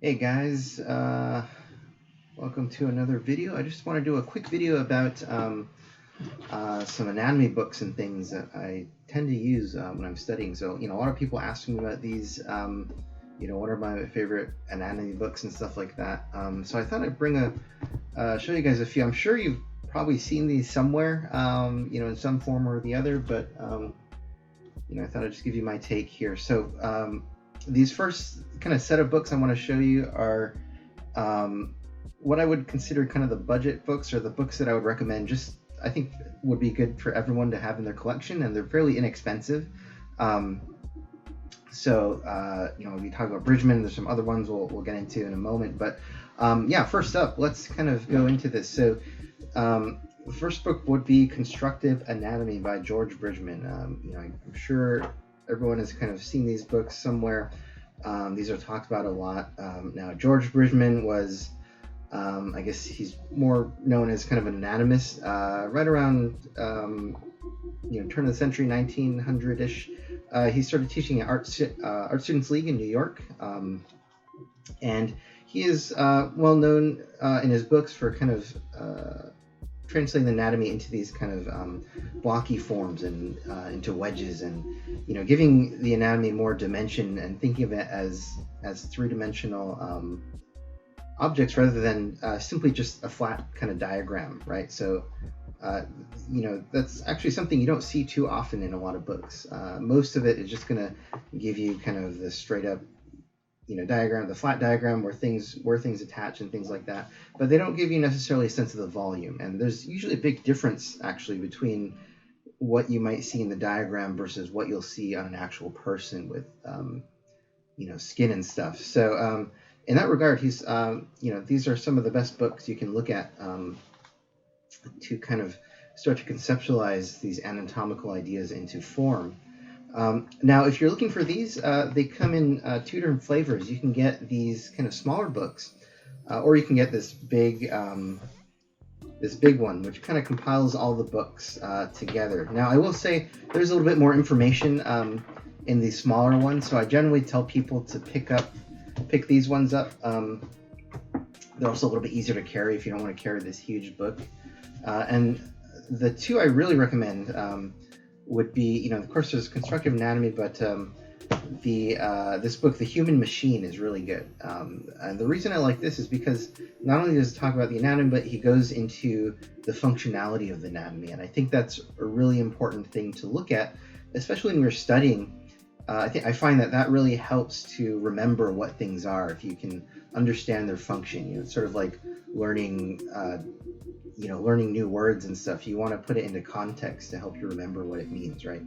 Hey guys, welcome to another video. I just want to do a quick video about some anatomy books and things that I tend to use when I'm studying. So, a lot of people ask me about these, what are my favorite anatomy books and stuff like that. So I thought I'd show you guys a few. I'm sure you've probably seen these somewhere, in some form or the other, but, I thought I'd just give you my take here. So, these first kind of set of books I want to show you are what I would consider kind of the budget books, or the books that I would recommend I think would be good for everyone to have in their collection, and they're fairly inexpensive. We talk about Bridgman. There's some other ones we'll get into in a moment, but first up, let's kind of go into this. So the first book would be Constructive Anatomy by George Bridgman. I'm sure everyone has kind of seen these books somewhere. These are talked about a lot. Now, George Bridgman was, I guess he's more known as kind of an anatomist, right around, turn of the century, 1900-ish. He started teaching at Art Students League in New York. And he is well known in his books for kind of translating the anatomy into these kind of blocky forms and into wedges, and giving the anatomy more dimension and thinking of it as three-dimensional objects rather than simply just a flat kind of diagram, right? So that's actually something you don't see too often in a lot of books. Most of it is just going to give you kind of the straight up diagram, the flat diagram where things attach and things like that, but they don't give you necessarily a sense of the volume. And there's usually a big difference actually between what you might see in the diagram versus what you'll see on an actual person with skin and stuff. So in that regard, he's these are some of the best books you can look at to kind of start to conceptualize these anatomical ideas into form. Now, if you're looking for these, they come in two different flavors. You can get these kind of smaller books, or you can get this big one, which kind of compiles all the books together. Now, I will say there's a little bit more information in these smaller ones, so I generally tell people to pick these ones up. They're also a little bit easier to carry if you don't want to carry this huge book. And the two I really recommend would be, of course, there's Constructive Anatomy, but this book, The Human Machine, is really good. And the reason I like this is because not only does it talk about the anatomy, but he goes into the functionality of the anatomy. And I think that's a really important thing to look at, especially when we're studying. I find that really helps to remember what things are if you can understand their function. It's sort of like learning new words and stuff. You want to put it into context to help you remember what it means, right?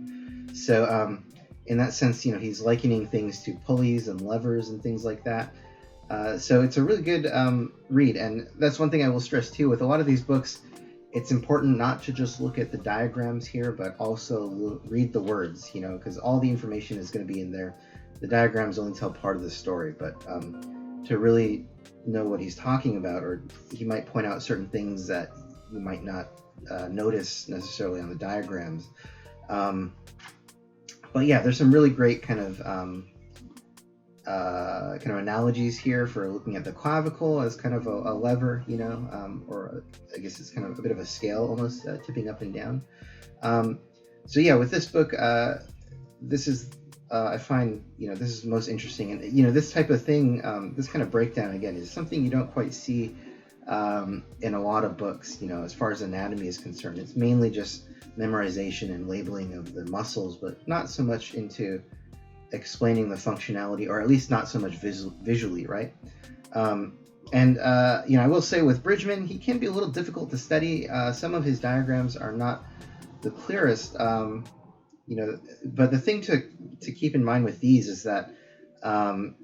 So in that sense, he's likening things to pulleys and levers and things like that. So it's a really good read. And that's one thing I will stress too, with a lot of these books, it's important not to just look at the diagrams here, but also read the words, because all the information is going to be in there. The diagrams only tell part of the story, but to really know what he's talking about, or he might point out certain things that you might not notice necessarily on the diagrams. But yeah, there's some really great kind of analogies here for looking at the clavicle as kind of a lever, or I guess it's kind of a bit of a scale almost, tipping up and down. With this book, this is I find this is most interesting, and this type of thing, this kind of breakdown again is something you don't quite see in a lot of books. As far as anatomy is concerned, it's mainly just memorization and labeling of the muscles, but not so much into explaining the functionality, or at least not so much visually, right? I will say with Bridgman, he can be a little difficult to study. Some of his diagrams are not the clearest, but the thing to keep in mind with these is that when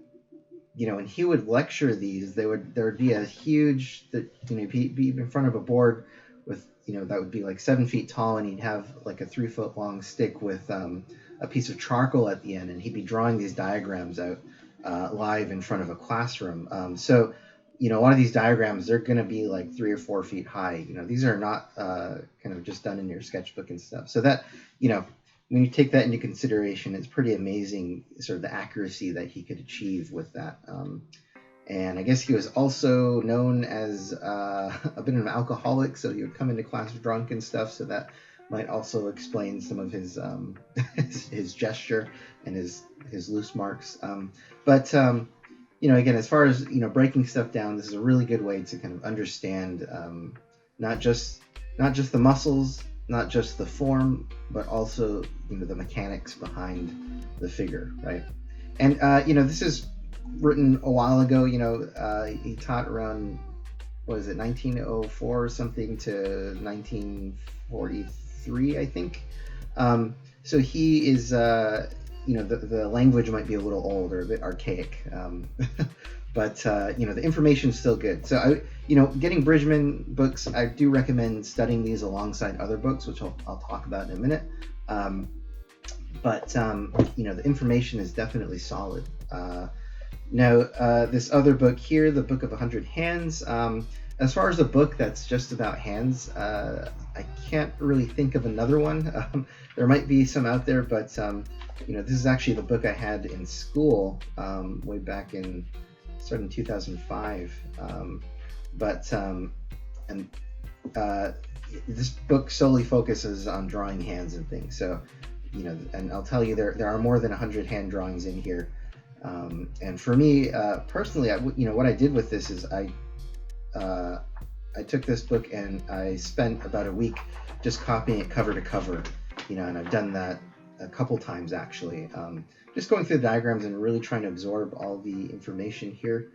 he would lecture these, there would be a huge, he'd be in front of a board with, that would be like 7 feet tall, and he'd have like a 3 foot long stick with a piece of charcoal at the end, and he'd be drawing these diagrams out live in front of a classroom. So a lot of these diagrams, they're going to be like 3 or 4 feet high. These are not kind of just done in your sketchbook and stuff. So that, when you take that into consideration, it's pretty amazing sort of the accuracy that he could achieve with that. And I guess he was also known as a bit of an alcoholic, so he would come into class drunk and stuff. So that might also explain some of his his gesture and his loose marks. But again, as far as breaking stuff down, this is a really good way to kind of understand not just the muscles, not just the form, but also the mechanics behind the figure, right? And this is written a while ago. He taught around, what is it, 1904 or something to 1943, I think. So he is, the language might be a little old or a bit archaic, but the information is still good. So getting Bridgman books, I do recommend studying these alongside other books, which I'll talk about in a minute. But the information is definitely solid. Now, this other book here, the Book of 100 Hands, as far as a book that's just about hands, I can't really think of another one. There might be some out there, but this is actually the book I had in school way back in, starting in 2005. This book solely focuses on drawing hands and things. So, and I'll tell you, there are more than 100 hand drawings in here. And for me, personally, what I did with this is I took this book and I spent about a week just copying it cover to cover, and I've done that a couple times actually. Just going through the diagrams and really trying to absorb all the information here.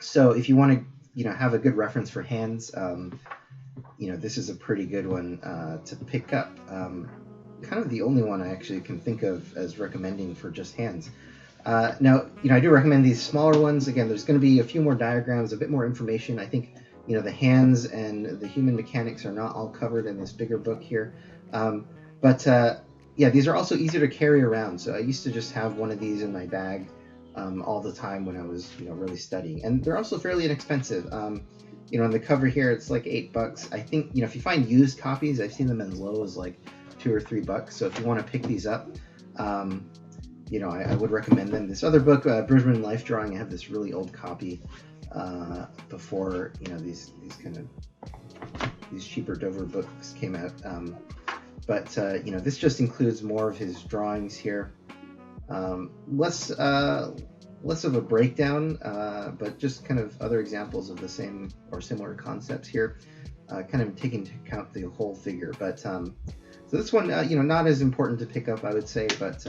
So if you want to, have a good reference for hands, this is a pretty good one to pick up. Kind of the only one I actually can think of as recommending for just hands. Now, I do recommend these smaller ones. Again, there's going to be a few more diagrams, a bit more information. I think, the hands and the human mechanics are not all covered in this bigger book here. But these are also easier to carry around. So I used to just have one of these in my bag all the time when I was, really studying. And they're also fairly inexpensive. On the cover here, it's like $8. I think, if you find used copies, I've seen them as low as like $2 or $3. So if you want to pick these up, I would recommend them. This other book, Bridgman Life Drawing, I have this really old copy before these cheaper Dover books came out. But this just includes more of his drawings here. Less of a breakdown, but just kind of other examples of the same or similar concepts here, kind of taking into account the whole figure. But so this one, not as important to pick up, I would say, but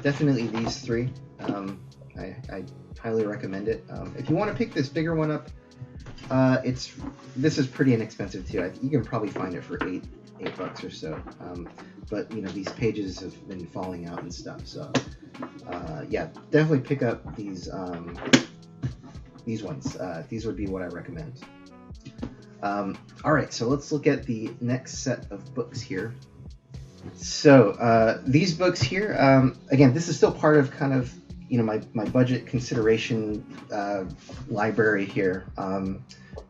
definitely these three. I highly recommend it. If you want to pick this bigger one up, this is pretty inexpensive too. You can probably find it for $8 or so. But these pages have been falling out and stuff. So definitely pick up these ones. These would be what I recommend. All right, so let's look at the next set of books here. So these books here, again, this is still part of kind of my budget consideration library here.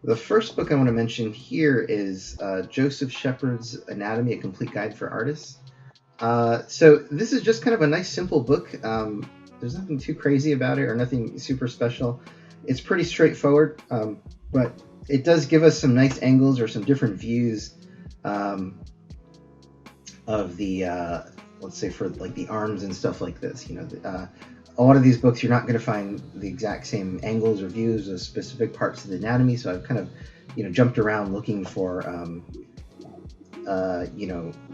The first book I want to mention here is Joseph Sheppard's Anatomy: A Complete Guide for Artists. So this is just kind of a nice, simple book. There's nothing too crazy about it or nothing super special. It's pretty straightforward, but it does give us some nice angles or some different views of the, let's say for like the arms and stuff like this. A lot of these books, you're not going to find the exact same angles or views of specific parts of the anatomy. So I've kind of, jumped around looking for,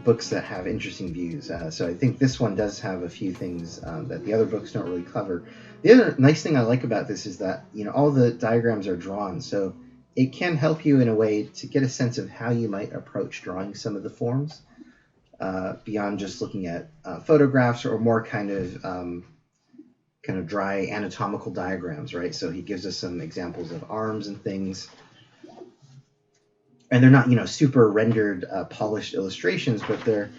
books that have interesting views. So I think this one does have a few things that the other books don't really cover. The other nice thing I like about this is that, all the diagrams are drawn. So it can help you in a way to get a sense of how you might approach drawing some of the forms beyond just looking at photographs or more kind of dry anatomical diagrams, right? So he gives us some examples of arms and things. And they're not, super rendered, polished illustrations, but they're,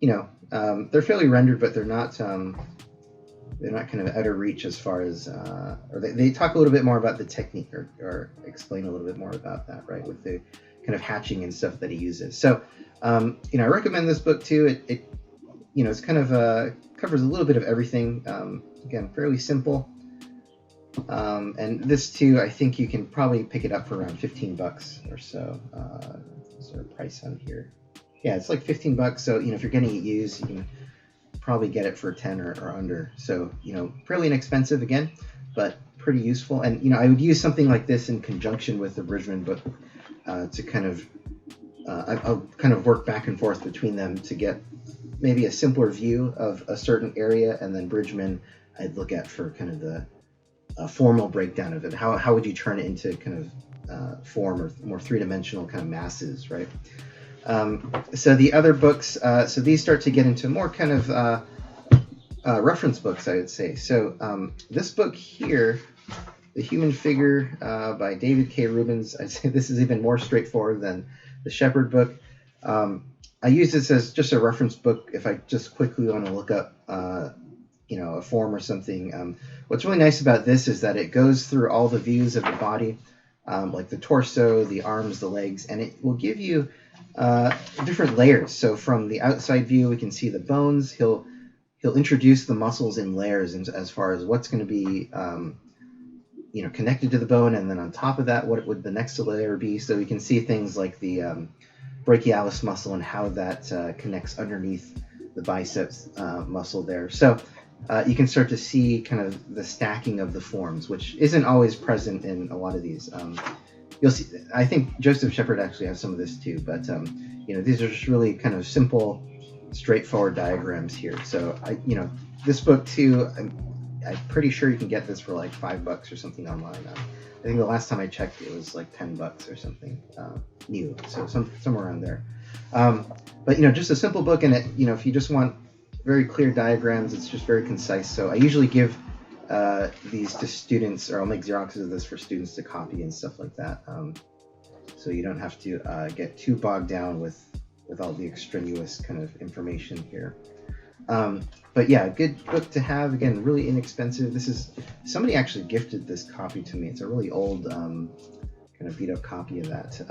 they're fairly rendered, but they're not kind of out of reach as far as, or they talk a little bit more about the technique or explain a little bit more about that, right? With the kind of hatching and stuff that he uses. So, I recommend this book too. It it's kind of covers a little bit of everything. Again, fairly simple. And this too, I think you can probably pick it up for around $15 or so. Is there a price on here? Yeah, it's like $15. So if you're getting it used, you can probably get it for 10 or under. So fairly inexpensive again, but pretty useful. And I would use something like this in conjunction with the Bridgman book to kind of I'll kind of work back and forth between them to get maybe a simpler view of a certain area, and then Bridgman I'd look at for kind of the formal breakdown of it. How would you turn it into kind of form or more three-dimensional kind of masses, right? So the other books, so these start to get into more kind of reference books, I would say. So this book here, The Human Figure by David K. Rubins, I'd say this is even more straightforward than the Sheppard book. I use this as just a reference book if I just quickly want to look up a form or something. What's really nice about this is that it goes through all the views of the body, like the torso, the arms, the legs, and it will give you different layers. So from the outside view, we can see the bones. He'll introduce the muscles in layers as far as what's going to be connected to the bone, and then on top of that, what would the next layer be? So we can see things like the brachialis muscle and how that connects underneath the biceps muscle there. So you can start to see kind of the stacking of the forms, which isn't always present in a lot of these. You'll see. I think Joseph Sheppard actually has some of this too, but these are just really kind of simple, straightforward diagrams here. So this book too, I'm pretty sure you can get this for like $5 or something online. I think the last time I checked, it was like $10 or something new. So somewhere around there. But just a simple book, and it if you just want very clear diagrams, it's just very concise. So I usually give these to students, or I'll make Xeroxes of this for students to copy and stuff like that. So you don't have to get too bogged down with all the extraneous kind of information here. But yeah, good book to have. Again, really inexpensive. This is, somebody actually gifted this copy to me. It's a really old kind of beat up copy of that.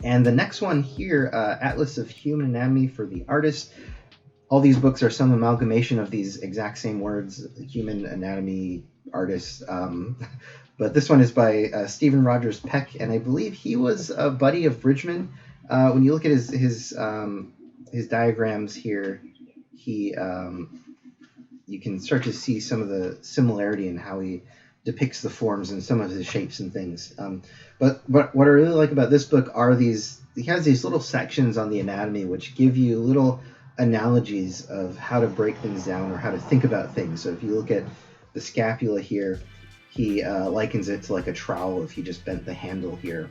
And the next one here, Atlas of Human Anatomy for the Artist. All these books are some amalgamation of these exact same words, human anatomy, artist. But this one is by Stephen Rogers Peck, and I believe he was a buddy of Bridgman. When you look at his diagrams here, you can start to see some of the similarity in how he depicts the forms and some of his shapes and things. But what I really like about this book are he has these little sections on the anatomy which give you little analogies of how to break things down or how to think about things. So if you look at the scapula here, he likens it to like a trowel if he just bent the handle here.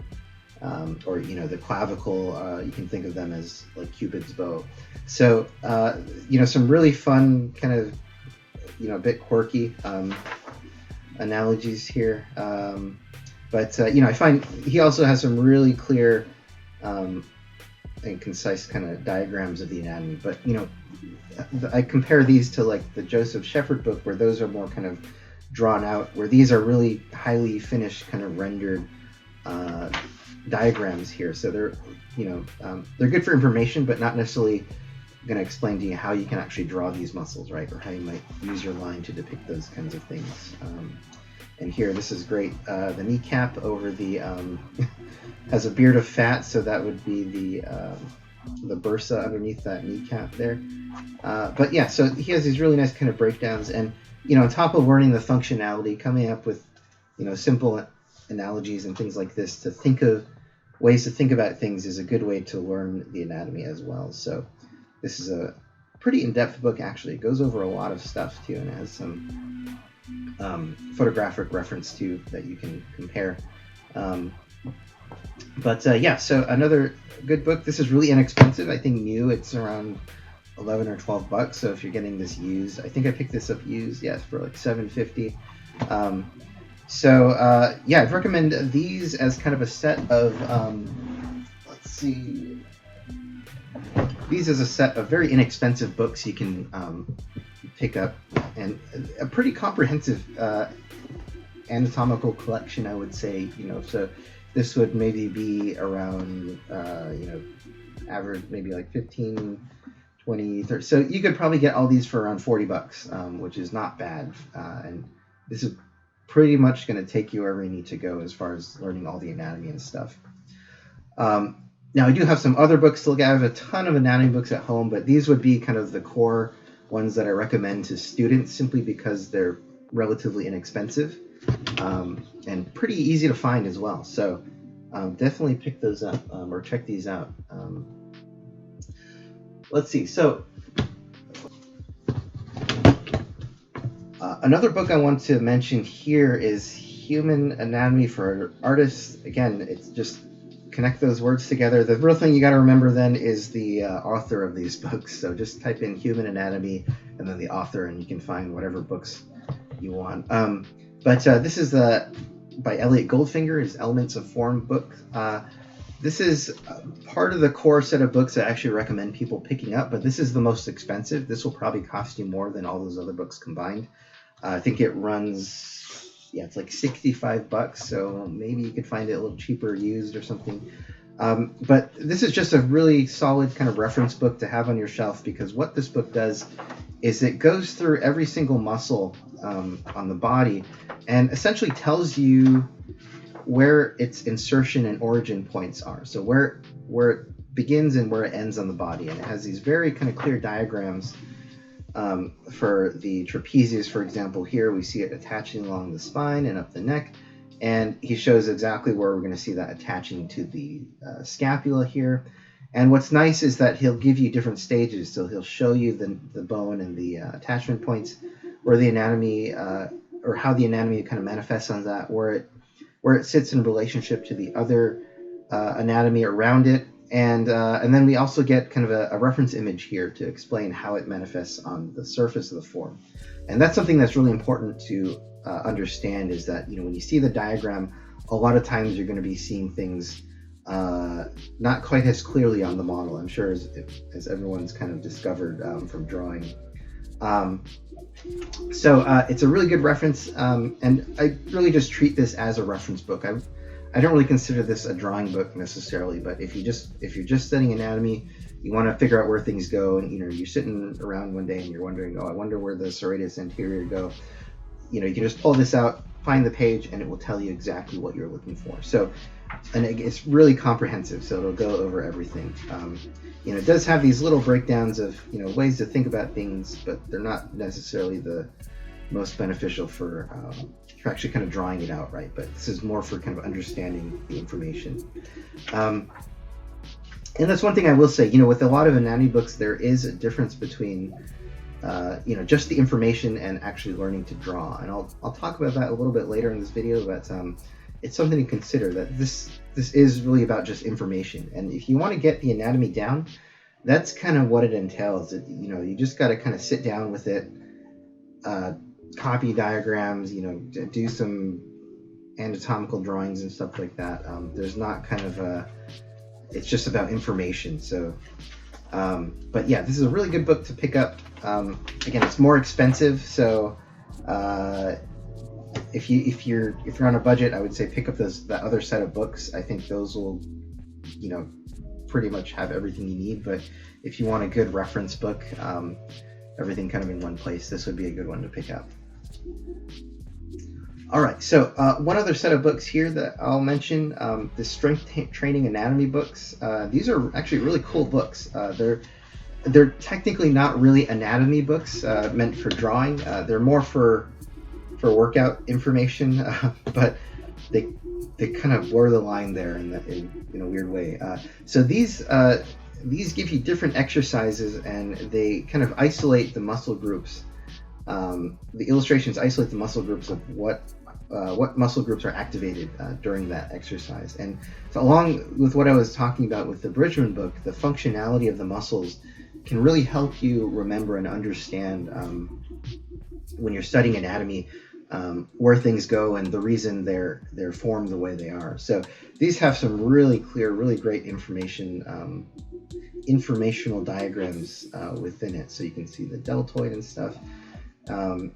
Or the clavicle, you can think of them as like Cupid's bow. So some really fun kind of a bit quirky analogies here. But I find he also has some really clear and concise kind of diagrams of the anatomy. But I compare these to like the Joseph Sheppard book, where those are more kind of drawn out, where these are really highly finished, kind of rendered diagrams here. So they're good for information, but not necessarily going to explain to you how you can actually draw these muscles, right, or how you might use your line to depict those kinds of things. And here, this is great. The kneecap over the has a beard of fat, so that would be the bursa underneath that kneecap there. But yeah, so he has these really nice kind of breakdowns, and on top of learning the functionality, coming up with simple analogies and things like this to think of ways to think about things is a good way to learn the anatomy as well. So this is a pretty in-depth book, actually. It goes over a lot of stuff too, and it has some photographic reference too that you can compare. Yeah, so another good book. This is really inexpensive. I think new it's around $11 or $12. So if you're getting this used, I think I picked this up used, yes, for like $7.50. Yeah, I'd recommend these as kind of a set of, let's see, these as a set of very inexpensive books you can pick up, and a pretty comprehensive anatomical collection, I would say. So this would maybe be around, average maybe like 15, 20, 30. So you could probably get all these for around $40, which is not bad. And this is pretty much going to take you wherever you need to go as far as learning all the anatomy and stuff. Now, I do have some other books to look at. I have a ton of anatomy books at home, but these would be kind of the core ones that I recommend to students simply because they're relatively inexpensive and pretty easy to find as well. So definitely pick those up or check these out. Let's see. So another book I want to mention here is Human Anatomy for Artists. Again, it's just connect those words together. The real thing you got to remember then is the author of these books. So just type in Human Anatomy and then the author, and you can find whatever books you want. But this is by Eliot Goldfinger, his Elements of Form book. This is part of the core set of books I actually recommend people picking up, but this is the most expensive. This will probably cost you more than all those other books combined. I think it runs, it's like $65, so maybe you could find it a little cheaper used or something. But this is just a really solid kind of reference book to have on your shelf, because what this book does is it goes through every single muscle on the body and essentially tells you where its insertion and origin points are. So where it begins and where it ends on the body. And it has these very kind of clear diagrams. For the trapezius, for example, here we see it attaching along the spine and up the neck, and he shows exactly where we're going to see that attaching to the scapula here. And what's nice is that he'll give you different stages, so he'll show you the bone and the attachment points, where the anatomy or how the anatomy kind of manifests on that, where it sits in relationship to the other anatomy around it. And then we also get kind of a reference image here to explain how it manifests on the surface of the form. And that's something that's really important to understand, is that, when you see the diagram, a lot of times you're going to be seeing things not quite as clearly on the model, I'm sure, as everyone's kind of discovered from drawing. So it's a really good reference, and I really just treat this as a reference book. I don't really consider this a drawing book necessarily, but if you're just studying anatomy, you want to figure out where things go, and you're sitting around one day and you're wondering, I wonder where the serratus anterior go. You can just pull this out, find the page, and it will tell you exactly what you're looking for. So, and it's really comprehensive, so it'll go over everything. It does have these little breakdowns of ways to think about things, but they're not necessarily the most beneficial for actually kind of drawing it out, right? But this is more for kind of understanding the information. And that's one thing I will say, with a lot of anatomy books, there is a difference between, just the information and actually learning to draw. And I'll talk about that a little bit later in this video, but it's something to consider, that this is really about just information. And if you want to get the anatomy down, that's kind of what it entails. You just got to kind of sit down with it, copy diagrams, do some anatomical drawings and stuff like that. There's not kind of it's just about information. So, but yeah, this is a really good book to pick up. Again, it's more expensive, so if you're on a budget, I would say pick up that other set of books. I think those will, pretty much have everything you need. But if you want a good reference book, everything kind of in one place, this would be a good one to pick up. All right, so one other set of books here that I'll mention, the Strength Training Anatomy books. These are actually really cool books. They're technically not really anatomy books meant for drawing. They're more for workout information, but they kind of blur the line there in a weird way. So these give you different exercises, and they kind of isolate the muscle groups. The illustrations isolate the muscle groups of what muscle groups are activated during that exercise. And so, along with what I was talking about with the Bridgman book, the functionality of the muscles can really help you remember and understand when you're studying anatomy, where things go and the reason they're formed the way they are. So these have some really clear, really great informational diagrams within it, so you can see the deltoid and stuff. And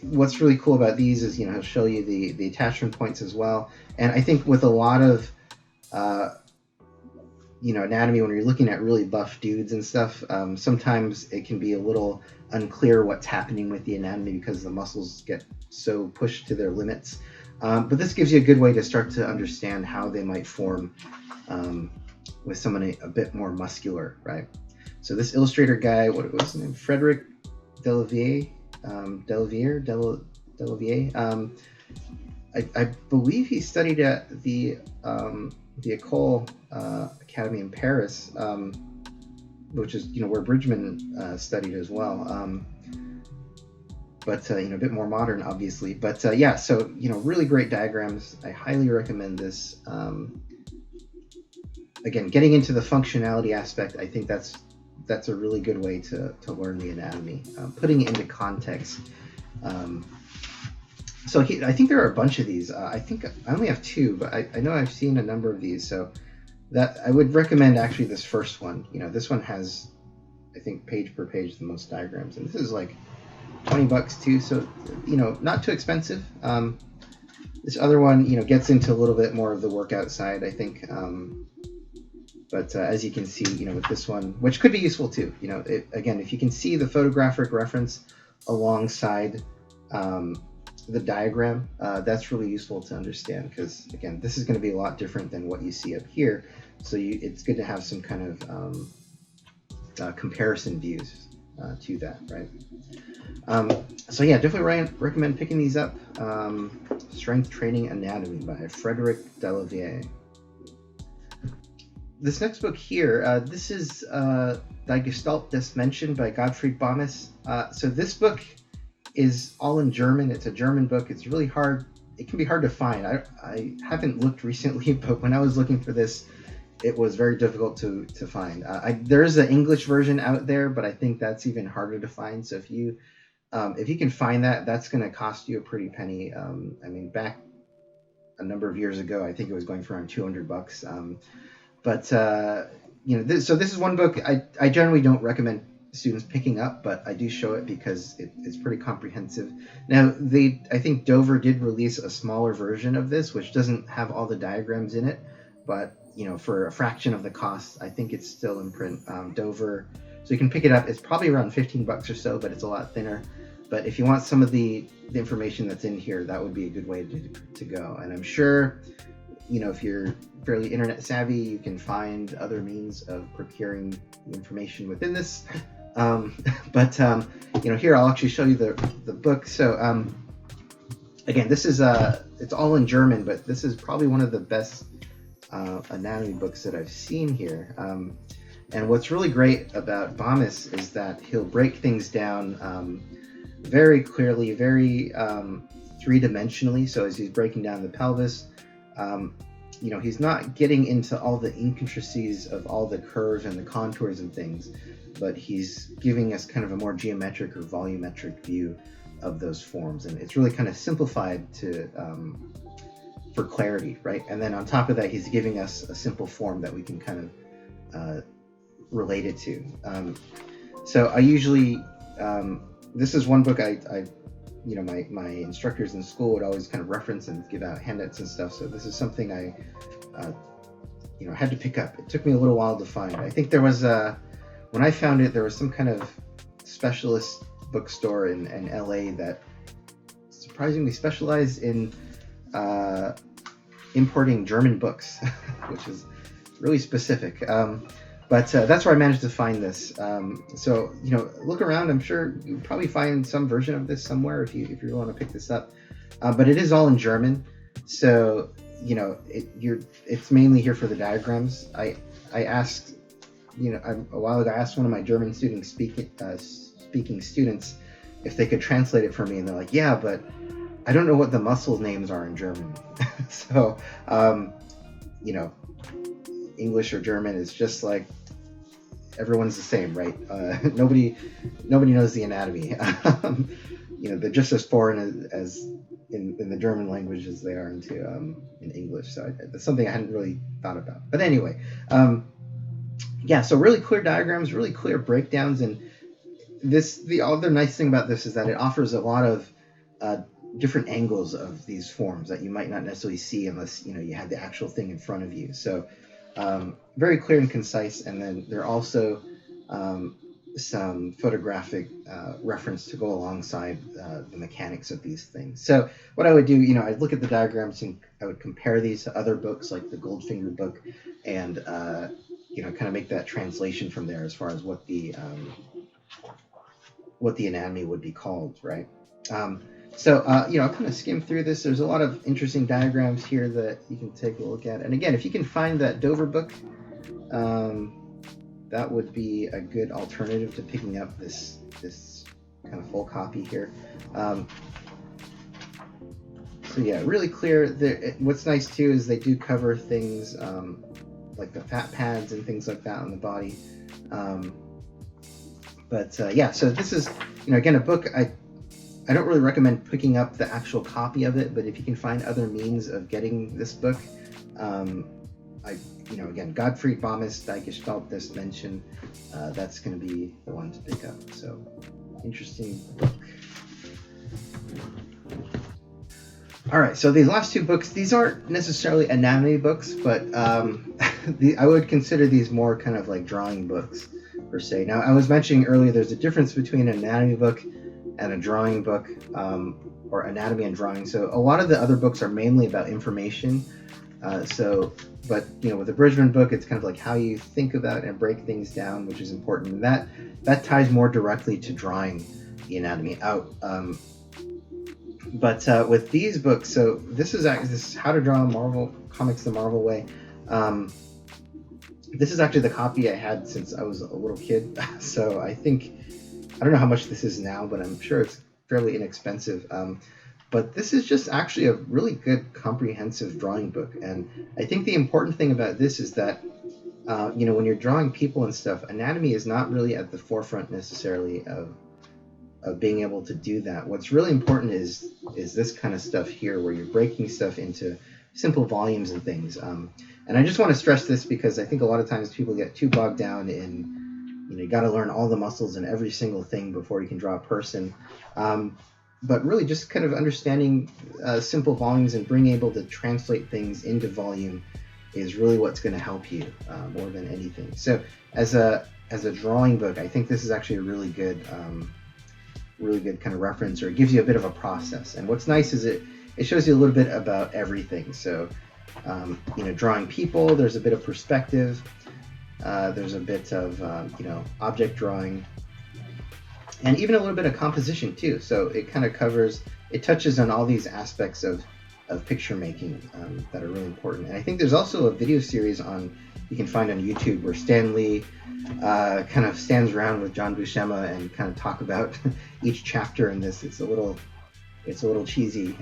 what's really cool about these is, he'll show you the attachment points as well. And I think with a lot of anatomy, when you're looking at really buff dudes and stuff, sometimes it can be a little unclear what's happening with the anatomy because the muscles get so pushed to their limits. But this gives you a good way to start to understand how they might form with someone a bit more muscular, right? So this illustrator guy, what was his name? Frederic Delavier. I believe he studied at the École Academy in Paris, which is where Bridgman studied as well. But a bit more modern, obviously. But yeah, so really great diagrams. I highly recommend this. Again, getting into the functionality aspect, I think that's a really good way to learn the anatomy. Putting it into context. So I think there are a bunch of these. I think I only have two, but I know I've seen a number of these. So that I would recommend actually this first one. This one has, I think, page per page the most diagrams, and this is like $20 too. So not too expensive. This other one gets into a little bit more of the workout side, I think. But as you can see, with this one, which could be useful too. Again, if you can see the photographic reference alongside the diagram, that's really useful to understand, because again, this is going to be a lot different than what you see up here. So it's good to have some kind of comparison views to that, right? So yeah, definitely recommend picking these up. Strength Training Anatomy by Frederic Delavier. This next book here, this is Die Gestalt des Menschen by Gottfried Bommes. So this book is all in German. It's a German book. It's really hard. It can be hard to find. I haven't looked recently, but when I was looking for this, it was very difficult to find. There is an English version out there, but I think that's even harder to find. So if you can find that, that's going to cost you a pretty penny. I mean, back a number of years ago, I think it was going for around $200. So this is one book I generally don't recommend students picking up, but I do show it because it's pretty comprehensive. Now, I think Dover did release a smaller version of this, which doesn't have all the diagrams in it, but for a fraction of the cost, I think it's still in print. Dover, so you can pick it up. It's probably around $15 or so, but it's a lot thinner. But if you want some of the information that's in here, that would be a good way to go. And I'm sure, if you're fairly internet savvy, you can find other means of procuring the information within this. Here I'll actually show you the book. So again, this is it's all in German, but this is probably one of the best anatomy books that I've seen here. And what's really great about Bommes is that he'll break things down very clearly, very three-dimensionally. So as he's breaking down the pelvis, he's not getting into all the intricacies of all the curves and the contours and things, but he's giving us kind of a more geometric or volumetric view of those forms. And it's really kind of simplified for clarity, right? And then on top of that, he's giving us a simple form that we can kind of relate it to. So I usually, this is one book my instructors in school would always kind of reference and give out handouts and stuff. So this is something I had to pick up. It took me a little while to find. I think there was when I found it, there was some kind of specialist bookstore in LA that surprisingly specialized in importing German books, which is really specific. But that's where I managed to find this. So look around. I'm sure you'll probably find some version of this somewhere if you want to pick this up. But it is all in German, so it's mainly here for the diagrams. I asked, a while ago, I asked one of my German speaking students if they could translate it for me, and they're like, "Yeah, but I don't know what the muscle names are in German." So, English or German is just like everyone's the same, right? Nobody knows the anatomy. They're just as foreign as in the German language as they are in English. So that's something I hadn't really thought about. But anyway, so really clear diagrams, really clear breakdowns, and the other nice thing about this is that it offers a lot of different angles of these forms that you might not necessarily see unless you had the actual thing in front of you. So very clear and concise, and then there are also some photographic reference to go alongside the mechanics of these things. So what I would do, I'd look at the diagrams and I would compare these to other books like the Goldfinger book, and kind of make that translation from there as far as what the anatomy would be called, right? I'll kind of skim through this. There's a lot of interesting diagrams here that you can take a look at. And again, if you can find that Dover book, that would be a good alternative to picking up this kind of full copy here. Really clear. What's nice too is they do cover things like the fat pads and things like that on the body. So this is, again, a book I don't really recommend picking up the actual copy of it, but if you can find other means of getting this book, again, Gottfried Bommes, Die Gestalt des Menschen, that's going to be the one to pick up. So, interesting book. All right, so these last two books, these aren't necessarily anatomy books, but I would consider these more kind of like drawing books, per se. Now, I was mentioning earlier there's a difference between an anatomy book and a drawing book, or anatomy and drawing. So a lot of the other books are mainly about information. But with the Bridgman book, it's kind of like how you think about and break things down, which is important. And that ties more directly to drawing the anatomy out. But with these books, so this is How to Draw Marvel Comics the Marvel Way. This is actually the copy I had since I was a little kid. So I don't know how much this is now, but I'm sure it's fairly inexpensive. But this is just actually a really good comprehensive drawing book. And I think the important thing about this is that, when you're drawing people and stuff, anatomy is not really at the forefront necessarily of being able to do that. What's really important is this kind of stuff here, where you're breaking stuff into simple volumes and things. And I just want to stress this because I think a lot of times people get too bogged down in, you got to learn all the muscles and every single thing before you can draw a person. But really just kind of understanding simple volumes and being able to translate things into volume is really what's going to help you more than anything. So as a drawing book, I think this is actually a really good kind of reference, or it gives you a bit of a process. And what's nice is it shows you a little bit about everything. So, drawing people, there's a bit of perspective. There's a bit of, object drawing, and even a little bit of composition too. So it kind of touches on all these aspects of picture making that are really important. And I think there's also a video series you can find on YouTube where Stan Lee kind of stands around with John Buscema and kind of talk about each chapter in this. It's a little cheesy,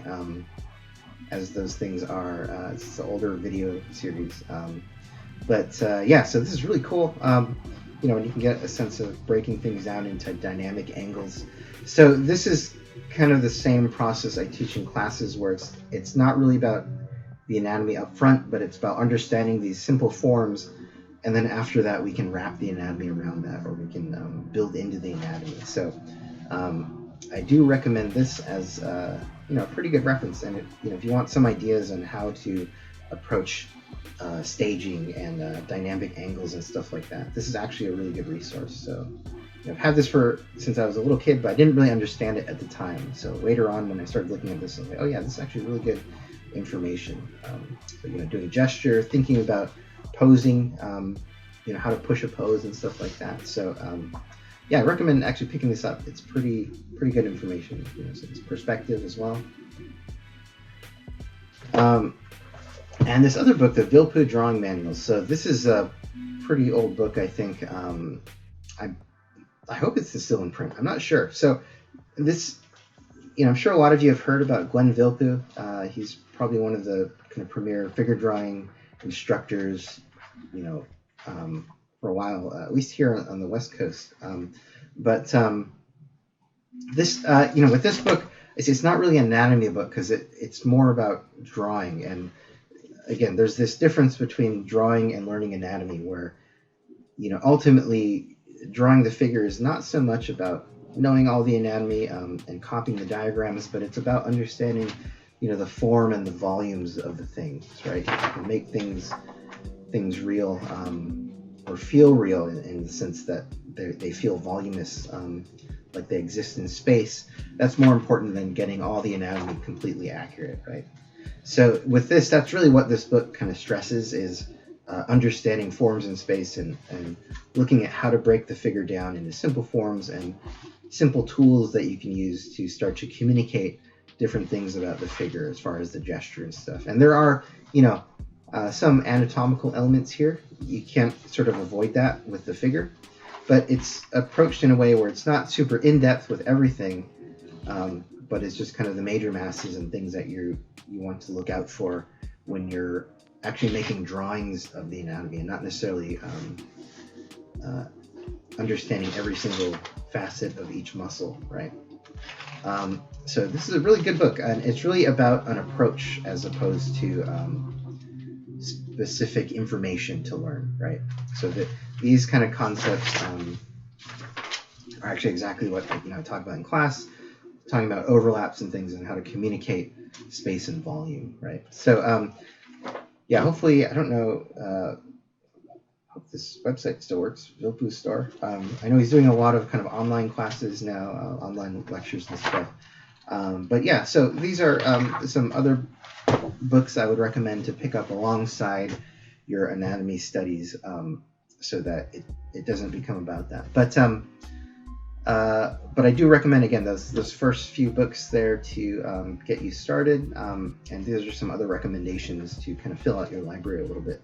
as those things are. It's an older video series. So this is really cool. And you can get a sense of breaking things down into dynamic angles. So this is kind of the same process I teach in classes, where it's not really about the anatomy up front, but it's about understanding these simple forms, and then after that we can wrap the anatomy around that, or we can build into the anatomy. So I do recommend this as a pretty good reference. And if you want some ideas on how to approach staging and dynamic angles and stuff like that, this is actually a really good resource. So I've had this since I was a little kid, but I didn't really understand it at the time. So later on, when I started looking at this, I was like, oh yeah, this is actually really good information. Doing gesture, thinking about posing, how to push a pose and stuff like that. So I recommend actually picking this up. It's pretty good information. So it's perspective as well. And this other book, the Vilpu Drawing Manual. So this is a pretty old book, I think. I hope it's still in print. I'm not sure. So this, I'm sure a lot of you have heard about Glenn Vilpu. He's probably one of the kind of premier figure drawing instructors, for a while, at least here on the West Coast. This, with this book, it's not really an anatomy book, because it's more about drawing. And again, there's this difference between drawing and learning anatomy, where, ultimately drawing the figure is not so much about knowing all the anatomy and copying the diagrams, but it's about understanding, the form and the volumes of the things, right? You can make things things real or feel real in the sense that they feel voluminous, like they exist in space. That's more important than getting all the anatomy completely accurate, right? So with this, that's really what this book kind of stresses is understanding forms in space and looking at how to break the figure down into simple forms and simple tools that you can use to start to communicate different things about the figure as far as the gesture and stuff. And there are, some anatomical elements here. You can't sort of avoid that with the figure, but it's approached in a way where it's not super in-depth with everything, but it's just kind of the major masses and things that you want to look out for when you're actually making drawings of the anatomy and not necessarily understanding every single facet of each muscle, right? So this is a really good book, and it's really about an approach as opposed to specific information to learn, right? So these kind of concepts are actually exactly what I talk about in class, talking about overlaps and things and how to communicate space and volume, right? So yeah, hopefully, I don't know, hope this website still works, Vilpu's store. I know he's doing a lot of kind of online classes now, online lectures and stuff. But yeah, so these are some other books I would recommend to pick up alongside your anatomy studies, so that it doesn't become about that. But I do recommend, again, those first few books there to get you started, and these are some other recommendations to kind of fill out your library a little bit.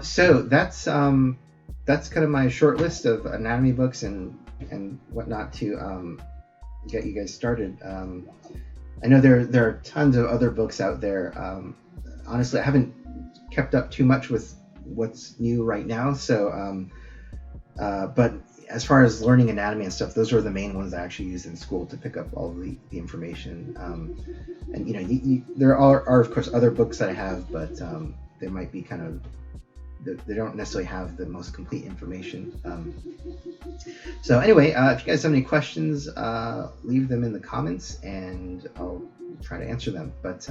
So that's kind of my short list of anatomy books and whatnot to get you guys started. I know there are tons of other books out there. Honestly, I haven't kept up too much with what's new right now. So, but as far as learning anatomy and stuff, those are the main ones I actually use in school to pick up all of the information. And there are of course other books that I have, but they might be kind of, they don't necessarily have the most complete information. So anyway, if you guys have any questions, leave them in the comments and I'll try to answer them. But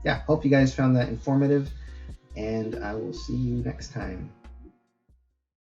yeah, hope you guys found that informative, and I will see you next time.